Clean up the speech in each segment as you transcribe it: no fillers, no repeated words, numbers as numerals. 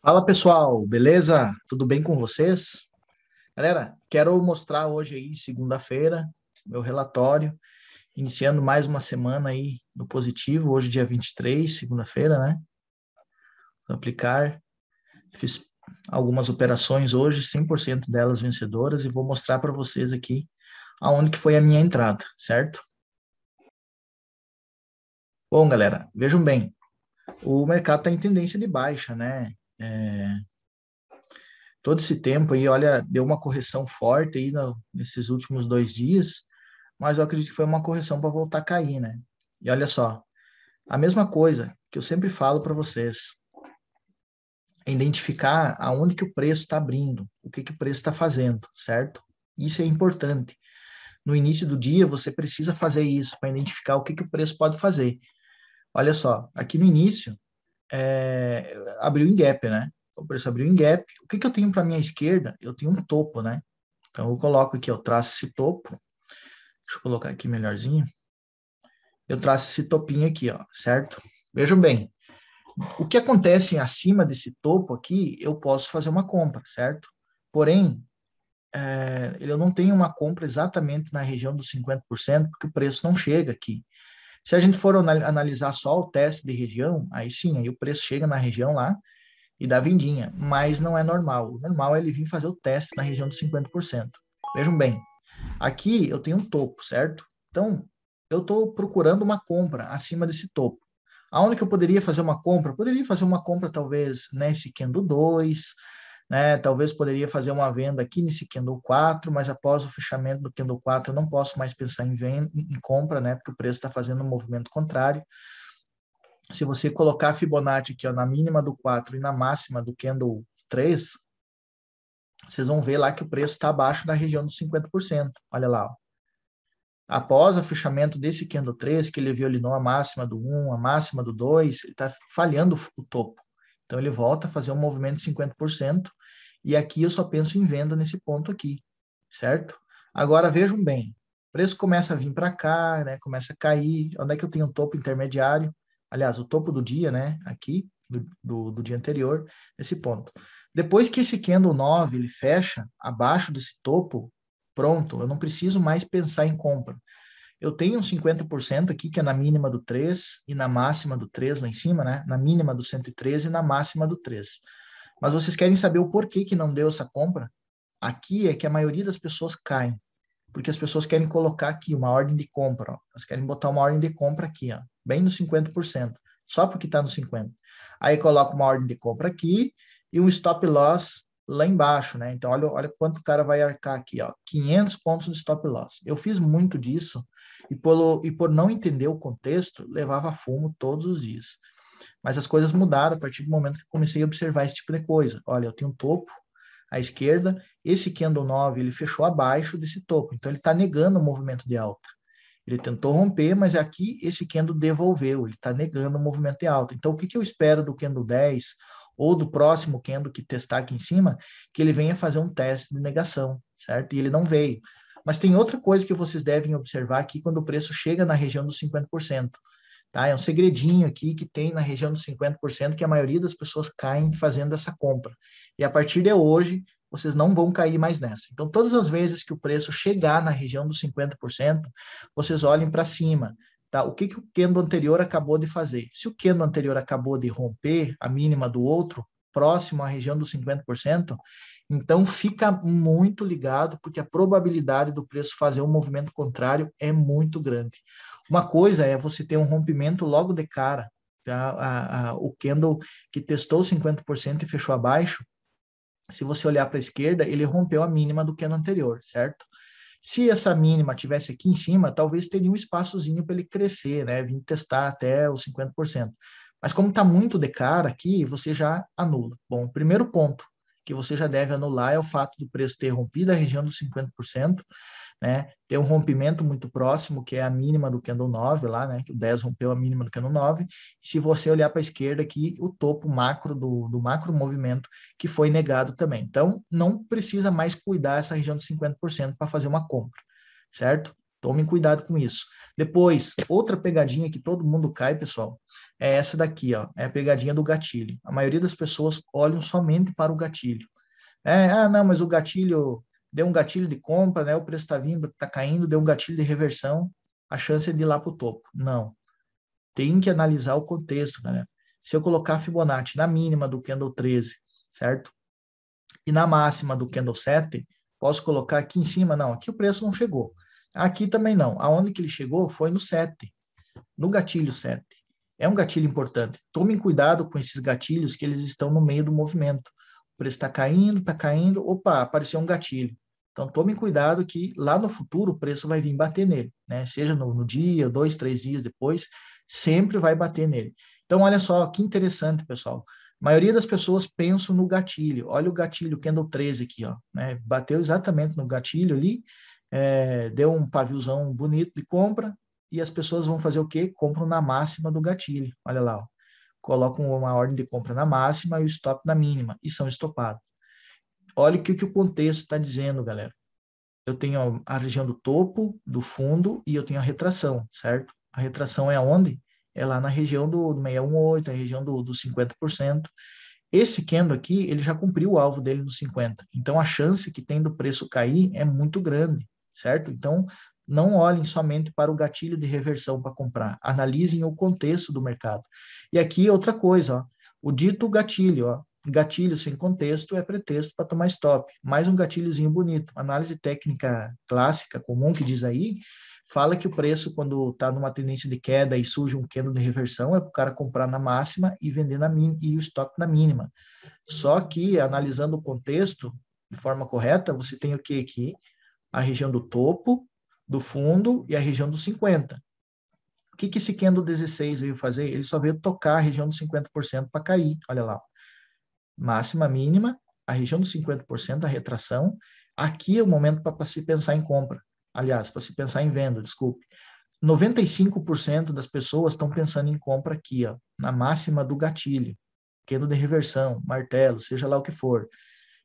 Fala pessoal, beleza? Tudo bem com vocês? Galera, quero mostrar hoje aí, segunda-feira, meu relatório, iniciando mais uma semana aí no positivo, hoje dia 23, segunda-feira, né? Vou aplicar, fiz algumas operações hoje, 100% delas vencedoras, e vou mostrar para vocês aqui aonde que foi a minha entrada, certo? Bom, galera, vejam bem, o mercado está em tendência de baixa, né? Todo esse tempo aí, olha, deu uma correção forte aí nesses últimos 2 dias, mas eu acredito que foi uma correção para voltar a cair, né? E olha só, a mesma coisa que eu sempre falo para vocês, é identificar aonde que o preço está abrindo, o que que o preço está fazendo, certo? Isso é importante. No início do dia, você precisa fazer isso para identificar o que que o preço pode fazer. Olha só, aqui no início, abriu em gap, né? O preço abriu em gap. O que que eu tenho para minha esquerda? Eu tenho um topo, né? Então, eu coloco aqui, eu traço esse topo. Deixa eu colocar aqui melhorzinho. Eu traço esse topinho aqui, ó, certo? Vejam bem, o que acontece acima desse topo aqui, eu posso fazer uma compra, certo? Porém, eu não tenho uma compra exatamente na região dos 50%, porque o preço não chega aqui. Se a gente for analisar só o teste de região, aí sim, aí o preço chega na região lá e dá vendinha, mas não é normal. O normal é ele vir fazer o teste na região dos 50%. Vejam bem, aqui eu tenho um topo, certo? Então, eu estou procurando uma compra acima desse topo. Aonde que eu poderia fazer uma compra? Poderia fazer uma compra talvez nesse candle 2, né? Talvez poderia fazer uma venda aqui nesse candle 4, mas após o fechamento do candle 4 eu não posso mais pensar em venda, em compra, né? Porque o preço está fazendo um movimento contrário. Se você colocar a Fibonacci aqui, ó, na mínima do 4 e na máxima do candle 3, vocês vão ver lá que o preço está abaixo da região dos 50%. Olha lá, ó. Após o fechamento desse candle 3, que ele violinou a máxima do 1, a máxima do 2, ele está falhando o topo. Então, ele volta a fazer um movimento de 50%, e aqui eu só penso em venda nesse ponto aqui, certo? Agora, vejam bem, o preço começa a vir para cá, né? Começa a cair. Onde é que eu tenho um topo intermediário? Aliás, o topo do dia, né? Aqui, do dia anterior, esse ponto. Depois que esse candle 9 ele fecha abaixo desse topo, pronto, eu não preciso mais pensar em compra. Eu tenho um 50% aqui, que é na mínima do 3 e na máxima do 3 lá em cima, né? Na mínima do 113 e na máxima do 3. Mas vocês querem saber o porquê que não deu essa compra? Aqui é que a maioria das pessoas caem, porque as pessoas querem colocar aqui uma ordem de compra, ó. Elas querem botar uma ordem de compra aqui, ó, bem no 50%, só porque está no 50%. Aí coloca uma ordem de compra aqui e um stop loss lá embaixo, né? Então, olha quanto o cara vai arcar aqui, ó, 500 pontos de stop loss. Eu fiz muito disso e por não entender o contexto, levava fumo todos os dias. Mas as coisas mudaram a partir do momento que eu comecei a observar esse tipo de coisa. Olha, eu tenho um topo à esquerda, esse candle 9 ele fechou abaixo desse topo, então ele está negando o movimento de alta. Ele tentou romper, mas aqui esse candle devolveu, ele está negando o movimento de alta. Então, o que, que eu espero do candle 10 ou do próximo candle que testar aqui em cima? Que ele venha fazer um teste de negação, certo? E ele não veio. Mas tem outra coisa que vocês devem observar aqui quando o preço chega na região dos 50%. Tá? É um segredinho aqui que tem na região dos 50% que a maioria das pessoas caem fazendo essa compra. E a partir de hoje, vocês não vão cair mais nessa. Então, todas as vezes que o preço chegar na região dos 50%, vocês olhem para cima. Tá? O que, que o candle anterior acabou de fazer? Se o candle anterior acabou de romper a mínima do outro, próximo à região dos 50%, então fica muito ligado, porque a probabilidade do preço fazer um movimento contrário é muito grande. Uma coisa é você ter um rompimento logo de cara, tá? O candle que testou 50% e fechou abaixo, se você olhar para a esquerda, ele rompeu a mínima do candle anterior, certo? Se essa mínima tivesse aqui em cima, talvez teria um espaçozinho para ele crescer, né? Vir testar até os 50%. Mas como está muito de cara aqui, você já anula. Bom, o primeiro ponto que você já deve anular é o fato do preço ter rompido a região dos 50%, né? Tem um rompimento muito próximo, que é a mínima do candle 9 lá, né? Que o 10 rompeu a mínima do candle 9. E se você olhar para a esquerda aqui, o topo macro do macro movimento, que foi negado também. Então, não precisa mais cuidar essa região de 50% para fazer uma compra, certo? Tomem cuidado com isso. Depois, outra pegadinha que todo mundo cai, pessoal, é essa daqui, ó, é a pegadinha do gatilho. A maioria das pessoas olham somente para o gatilho. Não, mas o gatilho, deu um gatilho de compra, né? O preço está vindo, está caindo, deu um gatilho de reversão, a chance é de ir lá para o topo. Não. Tem que analisar o contexto, galera. Se eu colocar a Fibonacci na mínima do candle 13, certo? E na máxima do candle 7, posso colocar aqui em cima, não, aqui o preço não chegou. Aqui também não. Aonde que ele chegou foi no 7, no gatilho 7. É um gatilho importante. Tomem cuidado com esses gatilhos que eles estão no meio do movimento. O preço está caindo, opa, apareceu um gatilho. Então, tomem cuidado que lá no futuro o preço vai vir bater nele, né? Seja no dia, 2, 3 dias depois, sempre vai bater nele. Então, olha só, que interessante, pessoal. A maioria das pessoas pensam no gatilho. Olha o gatilho candle 13 aqui, ó, né? Bateu exatamente no gatilho ali, deu um paviozão bonito de compra, e as pessoas vão fazer o quê? Compram na máxima do gatilho. Olha lá, ó. Colocam uma ordem de compra na máxima e o stop na mínima, e são estopados. Olha o que o contexto está dizendo, galera. Eu tenho a região do topo, do fundo, e eu tenho a retração, certo? A retração é aonde? É lá na região do 618, a região do 50%. Esse candle aqui, ele já cumpriu o alvo dele no 50. Então, a chance que tem do preço cair é muito grande, certo? Então, não olhem somente para o gatilho de reversão para comprar. Analisem o contexto do mercado. E aqui, outra coisa, ó, o dito gatilho, ó, gatilho sem contexto é pretexto para tomar stop. Mais um gatilhozinho bonito. Análise técnica clássica, comum, que diz aí, fala que o preço, quando está numa tendência de queda e surge um candle de reversão, é para o cara comprar na máxima e vender na mínima, e o stop na mínima. Só que, analisando o contexto de forma correta, você tem o que aqui? A região do topo, do fundo e a região dos 50. O que esse candle 16 veio fazer? Ele só veio tocar a região dos 50% para cair. Olha lá. Máxima, mínima, a região dos 50%, a retração. Aqui é o momento para se pensar em compra. Aliás, para se pensar em venda, desculpe. 95% das pessoas estão pensando em compra aqui, ó, na máxima do gatilho, candle de reversão, martelo, seja lá o que for.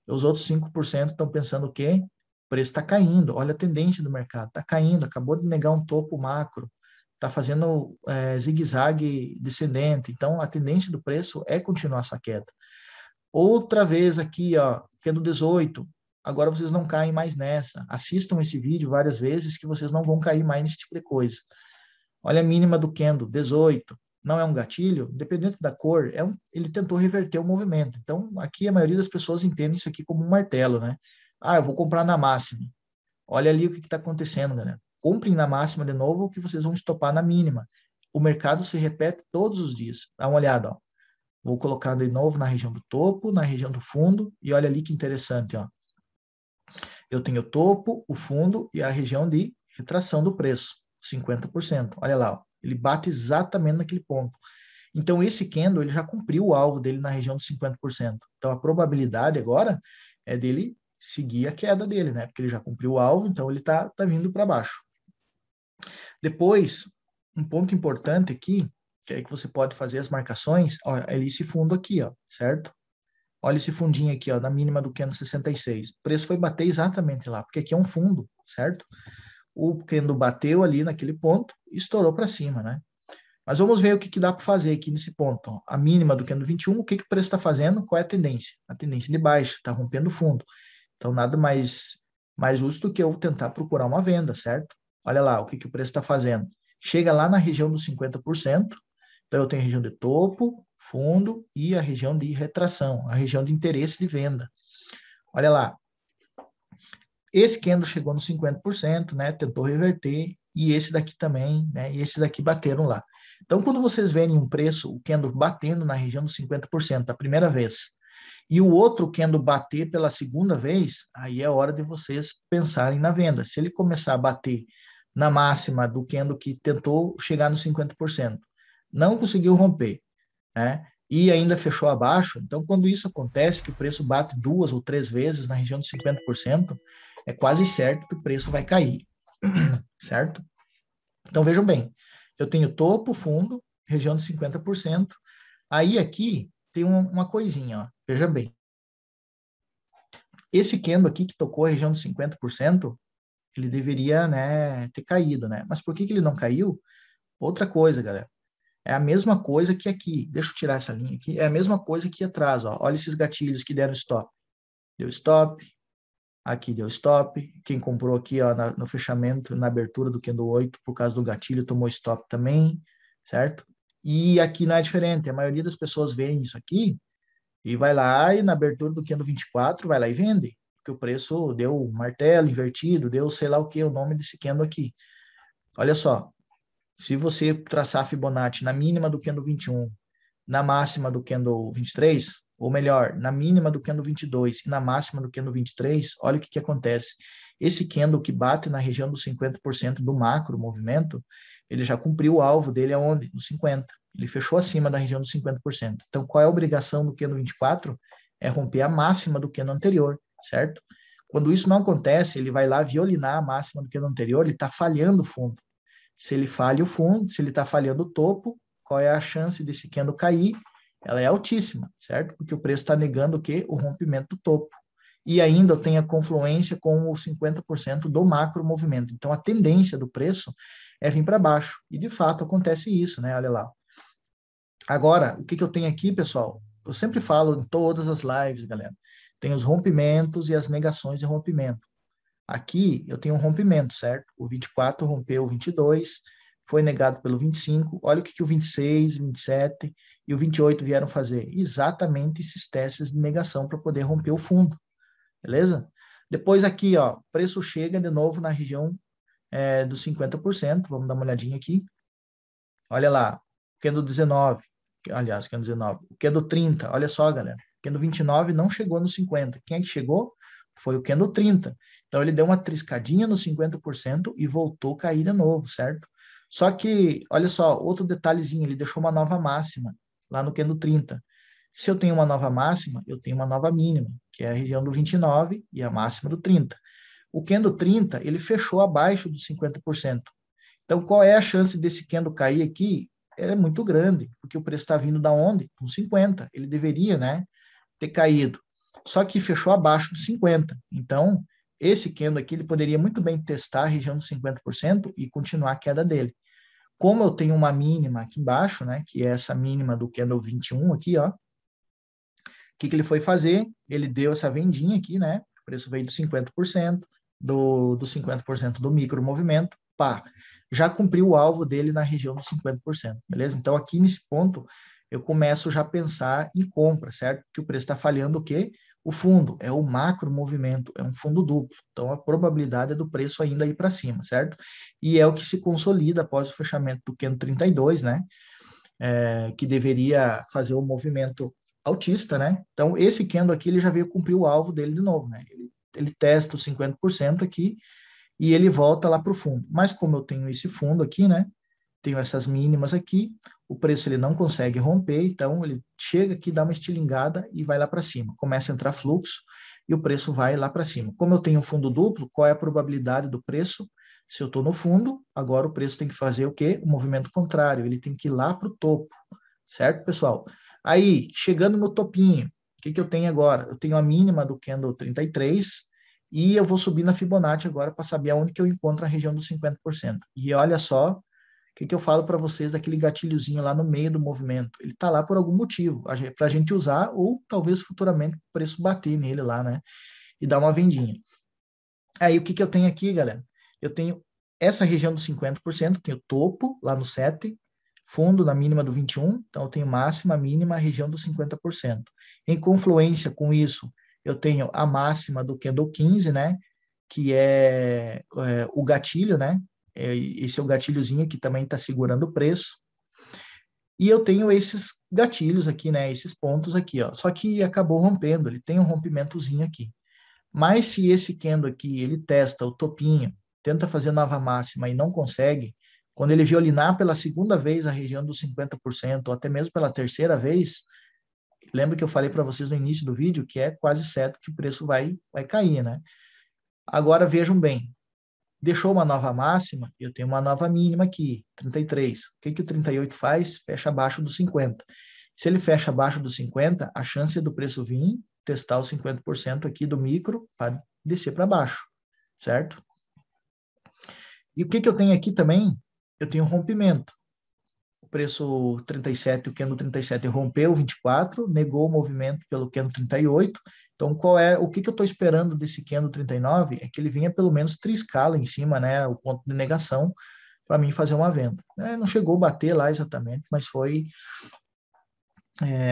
Os outros 5% estão pensando o quê? O preço está caindo, olha a tendência do mercado, está caindo, acabou de negar um topo macro, está fazendo zigue-zague descendente, então a tendência do preço é continuar essa queda. Outra vez aqui, ó, candle 18, agora vocês não caem mais nessa. Assistam esse vídeo várias vezes que vocês não vão cair mais nesse tipo de coisa. Olha a mínima do candle, 18. Não é um gatilho? Dependendo da cor, ele tentou reverter o movimento. Então, aqui a maioria das pessoas entende isso aqui como um martelo, né? Eu vou comprar na máxima. Olha ali o que está acontecendo, galera. Comprem na máxima de novo que vocês vão estopar na mínima. O mercado se repete todos os dias. Dá uma olhada, ó. Vou colocar de novo na região do topo, na região do fundo, e olha ali que interessante, ó. Eu tenho o topo, o fundo e a região de retração do preço, 50%. Olha lá, ó. Ele bate exatamente naquele ponto. Então, esse candle, ele já cumpriu o alvo dele na região dos 50%. Então, a probabilidade agora é dele seguir a queda dele, né? Porque ele já cumpriu o alvo, então ele tá vindo para baixo. Depois, um ponto importante aqui, que é que você pode fazer as marcações, olha, esse fundo aqui, ó, certo? Olha esse fundinho aqui, ó, da mínima do candle 66. O preço foi bater exatamente lá, porque aqui é um fundo, certo? O candle bateu ali naquele ponto e estourou para cima, né? Mas vamos ver o que dá para fazer aqui nesse ponto. Ó. A mínima do candle 21, o que o preço está fazendo? Qual é a tendência? A tendência de baixa, está rompendo o fundo. Então, nada mais justo do que eu tentar procurar uma venda, certo? Olha lá o que o preço está fazendo. Chega lá na região dos 50%, então eu tenho a região de topo, fundo e a região de retração, a região de interesse de venda. Olha lá. Esse candle chegou nos 50%, né? Tentou reverter, e esse daqui também, né? E esse daqui bateram lá. Então, quando vocês verem um preço, o candle batendo na região dos 50% a primeira vez, e o outro candle bater pela segunda vez, aí é hora de vocês pensarem na venda. Se ele começar a bater na máxima do candle que tentou chegar nos 50%, não conseguiu romper, né? E ainda fechou abaixo, então quando isso acontece, que o preço bate 2 ou 3 vezes na região de 50%, é quase certo que o preço vai cair, certo? Então vejam bem, eu tenho topo, fundo, região de 50%, aí aqui tem uma coisinha, ó, veja bem. Esse candle aqui que tocou a região de 50%, ele deveria, né, ter caído, né? Mas por que que ele não caiu? Outra coisa, galera. É a mesma coisa que aqui. Deixa eu tirar essa linha aqui. É a mesma coisa que atrás, ó. Olha esses gatilhos que deram stop. Deu stop, aqui deu stop. Quem comprou aqui, ó, no fechamento, na abertura do candle 8, por causa do gatilho, tomou stop também, certo? E aqui não é diferente. A maioria das pessoas vêem isso aqui e vai lá e na abertura do candle 24, vai lá e vende. Porque o preço deu martelo invertido, deu sei lá o que, o nome desse candle aqui. Olha só, se você traçar a Fibonacci na mínima do candle 21, na máxima do candle 23, ou melhor, na mínima do candle 22 e na máxima do candle 23, olha o que acontece. Esse candle que bate na região dos 50% do macro movimento, ele já cumpriu o alvo dele aonde? No 50. Ele fechou acima da região dos 50%. Então, qual é a obrigação do candle 24? É romper a máxima do candle anterior, certo? Quando isso não acontece, ele vai lá violinar a máxima do candle anterior, ele está falhando o fundo. Se ele falha o fundo, se ele está falhando o topo, qual é a chance desse candle cair? Ela é altíssima, certo? Porque o preço está negando o quê? O rompimento do topo. E ainda tem a confluência com o 50% do macro movimento. Então, a tendência do preço é vir para baixo. E, de fato, acontece isso, né? Olha lá. Agora, o que eu tenho aqui, pessoal? Eu sempre falo em todas as lives, galera. Tem os rompimentos e as negações de rompimento. Aqui eu tenho um rompimento, certo? O 24 rompeu o 22, foi negado pelo 25. Olha o que o 26, 27 e o 28 vieram fazer. Exatamente esses testes de negação para poder romper o fundo, beleza? Depois aqui, ó, o preço chega de novo na região dos 50%. Vamos dar uma olhadinha aqui. Olha lá, candle 19, aliás, candle 19. O candle 30, olha só, galera. O candle 29 não chegou no 50. Quem é que chegou? Foi o candle 30. Então, ele deu uma triscadinha no 50% e voltou a cair de novo, certo? Só que, olha só, outro detalhezinho, ele deixou uma nova máxima lá no candle 30. Se eu tenho uma nova máxima, eu tenho uma nova mínima, que é a região do 29 e a máxima do 30. O candle 30, ele fechou abaixo dos 50%. Então, qual é a chance desse candle cair aqui? Ela é muito grande, porque o preço está vindo da onde? Com 50. Ele deveria, né, ter caído. Só que fechou abaixo dos 50. Então, esse candle aqui, ele poderia muito bem testar a região dos 50% e continuar a queda dele. Como eu tenho uma mínima aqui embaixo, né, que é essa mínima do candle 21 aqui, ó, o que ele foi fazer? Ele deu essa vendinha aqui, né, o preço veio de 50%, do 50% do micro movimento, pá, já cumpriu o alvo dele na região dos 50%, beleza? Então, aqui nesse ponto, eu começo já a pensar em compra, certo? Porque o preço está falhando o quê? O fundo, é o macro movimento, é um fundo duplo. Então, a probabilidade é do preço ainda ir para cima, certo? E é o que se consolida após o fechamento do candle 32, né? Que deveria fazer o movimento altista, né? Então, esse candle aqui, ele já veio cumprir o alvo dele de novo, né? Ele testa os 50% aqui e ele volta lá para o fundo. Mas como eu tenho esse fundo aqui, né? Tenho essas mínimas aqui, o preço ele não consegue romper, então ele chega aqui, dá uma estilingada e vai lá para cima. Começa a entrar fluxo e o preço vai lá para cima. Como eu tenho um fundo duplo, qual é a probabilidade do preço? Se eu estou no fundo, agora o preço tem que fazer o quê? O movimento contrário, ele tem que ir lá para o topo, certo, pessoal? Aí, chegando no topinho, o que eu tenho agora? Eu tenho a mínima do candle 33 e eu vou subir na Fibonacci agora para saber aonde que eu encontro a região dos 50%. E olha só, o que eu falo para vocês daquele gatilhozinho lá no meio do movimento? Ele está lá por algum motivo, para a gente usar, ou talvez futuramente o preço bater nele lá, né? E dar uma vendinha. Aí, o que eu tenho aqui, galera? Eu tenho essa região dos 50%, tenho topo lá no 7, fundo na mínima do 21, então eu tenho máxima, mínima, região dos 50%. Em confluência com isso, eu tenho a máxima do candle 15, né? Que é o gatilho, né? Esse é o gatilhozinho que também está segurando o preço. E eu tenho esses gatilhos aqui, né? Esses pontos aqui, ó. Só que acabou rompendo, ele tem um rompimentozinho aqui. Mas se esse candle aqui, ele testa o topinho, tenta fazer nova máxima e não consegue, quando ele violinar pela segunda vez a região dos 50%, ou até mesmo pela terceira vez, lembra que eu falei para vocês no início do vídeo que é quase certo que o preço vai cair, né? Agora vejam bem, deixou uma nova máxima, eu tenho uma nova mínima aqui, 33. O que o 38 faz? Fecha abaixo dos 50. Se ele fecha abaixo dos 50, a chance do preço vir, testar os 50% aqui do micro para descer para baixo, certo? E o que que eu tenho aqui também? Eu tenho um rompimento. O preço 37, o candle 37 rompeu 24, negou o movimento pelo candle 38. Então, o que que eu estou esperando desse candle 39? É que ele vinha pelo menos triscar lá em cima, né, o ponto de negação, para mim fazer uma venda. Não chegou a bater lá exatamente, mas foi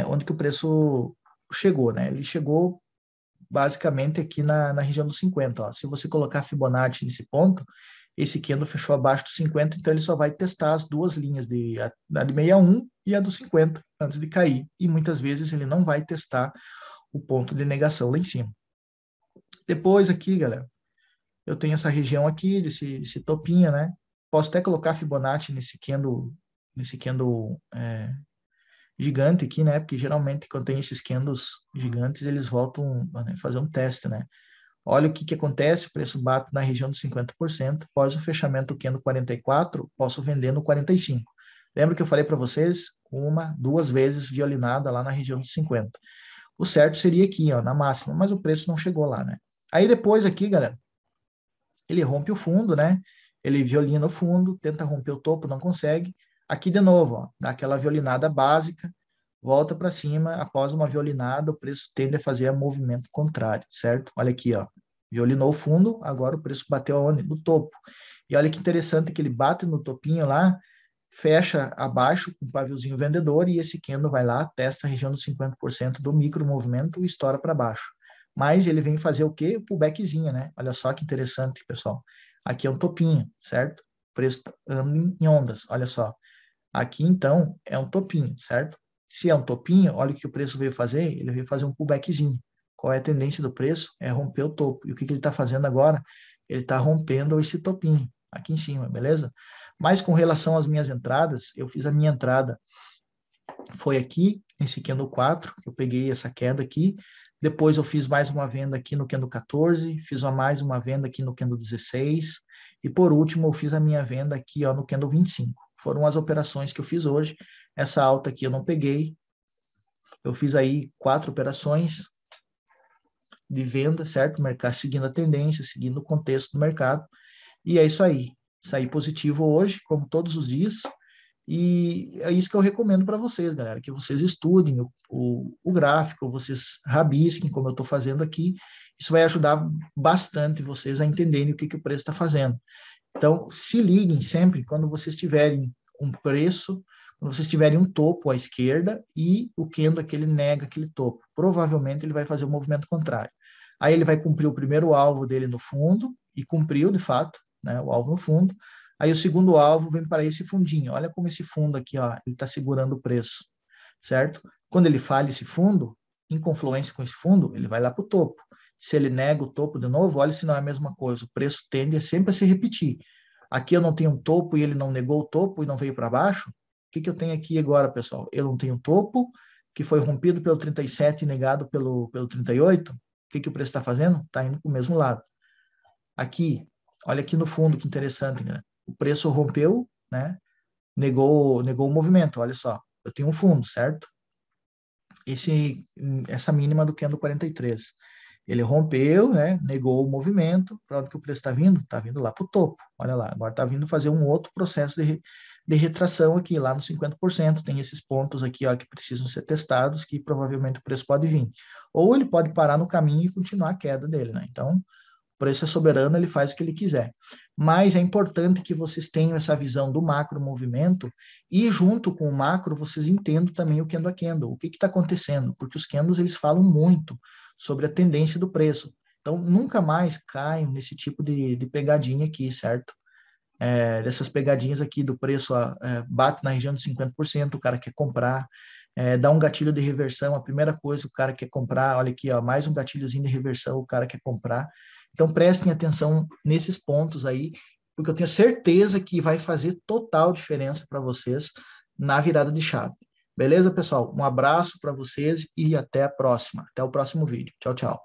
onde que o preço chegou, né? Ele chegou basicamente aqui na região dos 50. Ó. Se você colocar Fibonacci nesse ponto, esse candle fechou abaixo dos 50, então ele só vai testar as duas linhas, a de 61 e a dos 50, antes de cair. E muitas vezes ele não vai testar o ponto de negação lá em cima. Depois aqui, galera, eu tenho essa região aqui, desse topinho, né? Posso até colocar Fibonacci nesse candle gigante aqui, né? Porque geralmente quando tem esses candles gigantes, eles voltam a fazer um teste, né? Olha o que que acontece, o preço bate na região dos 50%, após o fechamento do candle 44, posso vender no 45. Lembra que eu falei para vocês? Duas vezes violinada lá na região dos 50. O certo seria aqui, ó, na máxima, mas o preço não chegou lá, né? Aí depois aqui, galera, ele rompe o fundo, né? Ele violina o fundo, tenta romper o topo, não consegue. Aqui de novo, ó, dá aquela violinada básica, volta para cima, após uma violinada, o preço tende a fazer um movimento contrário, certo? Olha aqui, ó. Violinou o fundo, agora o preço bateu aonde? No topo. E olha que interessante que ele bate no topinho lá, fecha abaixo com um paviozinho vendedor e esse candle vai lá, testa a região dos 50% do micro movimento e estoura para baixo. Mas ele vem fazer o quê? O pullbackzinho, né? Olha só que interessante, pessoal. Aqui é um topinho, certo? O preço anda em ondas, olha só. Aqui, então, é um topinho, certo? Se é um topinho, olha o que o preço veio fazer, ele veio fazer um pullbackzinho. Qual é a tendência do preço? É romper o topo. E o que ele está fazendo agora? Ele está rompendo esse topinho aqui em cima, beleza? Mas com relação às minhas entradas, eu fiz a minha entrada, foi aqui, nesse candle 4, eu peguei essa queda aqui, depois eu fiz mais uma venda aqui no candle 14, fiz mais uma venda aqui no candle 16, e por último eu fiz a minha venda aqui ó, no candle 25. Foram as operações que eu fiz hoje. Essa alta aqui eu não peguei, eu fiz aí 4 operações de venda, certo? O mercado seguindo a tendência, seguindo o contexto do mercado, e é isso aí. Saí positivo hoje, como todos os dias, e é isso que eu recomendo para vocês, galera, que vocês estudem o gráfico, vocês rabisquem, como eu estou fazendo aqui. Isso vai ajudar bastante vocês a entenderem o que, que o preço está fazendo. Então, se liguem sempre quando vocês tiverem um preço, quando vocês tiverem um topo à esquerda e o candle aquele nega aquele topo. Provavelmente ele vai fazer o movimento contrário. Aí ele vai cumprir o primeiro alvo dele no fundo, e cumpriu de fato, né, o alvo no fundo. Aí o segundo alvo vem para esse fundinho. Olha como esse fundo aqui, ó, ele está segurando o preço, certo? Quando ele falha esse fundo, em confluência com esse fundo, ele vai lá para o topo. Se ele nega o topo de novo, olha se não é a mesma coisa. O preço tende sempre a se repetir. Aqui eu não tenho um topo e ele não negou o topo e não veio para baixo. O que, que eu tenho aqui agora, pessoal? Eu não tenho topo, que foi rompido pelo 37 e negado pelo 38. O que, que o preço está fazendo? Está indo para o mesmo lado. Aqui, olha aqui no fundo, que interessante, né? O preço rompeu, né? Negou o movimento, olha só. Eu tenho um fundo, certo? Essa mínima do candle 43. Ele rompeu, né? Negou o movimento. Para onde que o preço está vindo? Está vindo lá para o topo. Olha lá, agora está vindo fazer um outro processo de retração aqui, lá no 50%. Tem esses pontos aqui, ó, que precisam ser testados, que provavelmente o preço pode vir. Ou ele pode parar no caminho e continuar a queda dele, né? Então, o preço é soberano, ele faz o que ele quiser. Mas é importante que vocês tenham essa visão do macro movimento e junto com o macro vocês entendam também o candle a candle, o que está acontecendo, porque os candles eles falam muito sobre a tendência do preço. Então, nunca mais caiam nesse tipo de pegadinha aqui, certo? Dessas pegadinhas aqui do preço bate na região de 50%, o cara quer comprar, dá um gatilho de reversão, a primeira coisa o cara quer comprar, olha aqui, ó, mais um gatilhozinho de reversão, o cara quer comprar. Então prestem atenção nesses pontos aí, porque eu tenho certeza que vai fazer total diferença para vocês na virada de chave. Beleza, pessoal? Um abraço para vocês e até a próxima. Até o próximo vídeo. Tchau, tchau.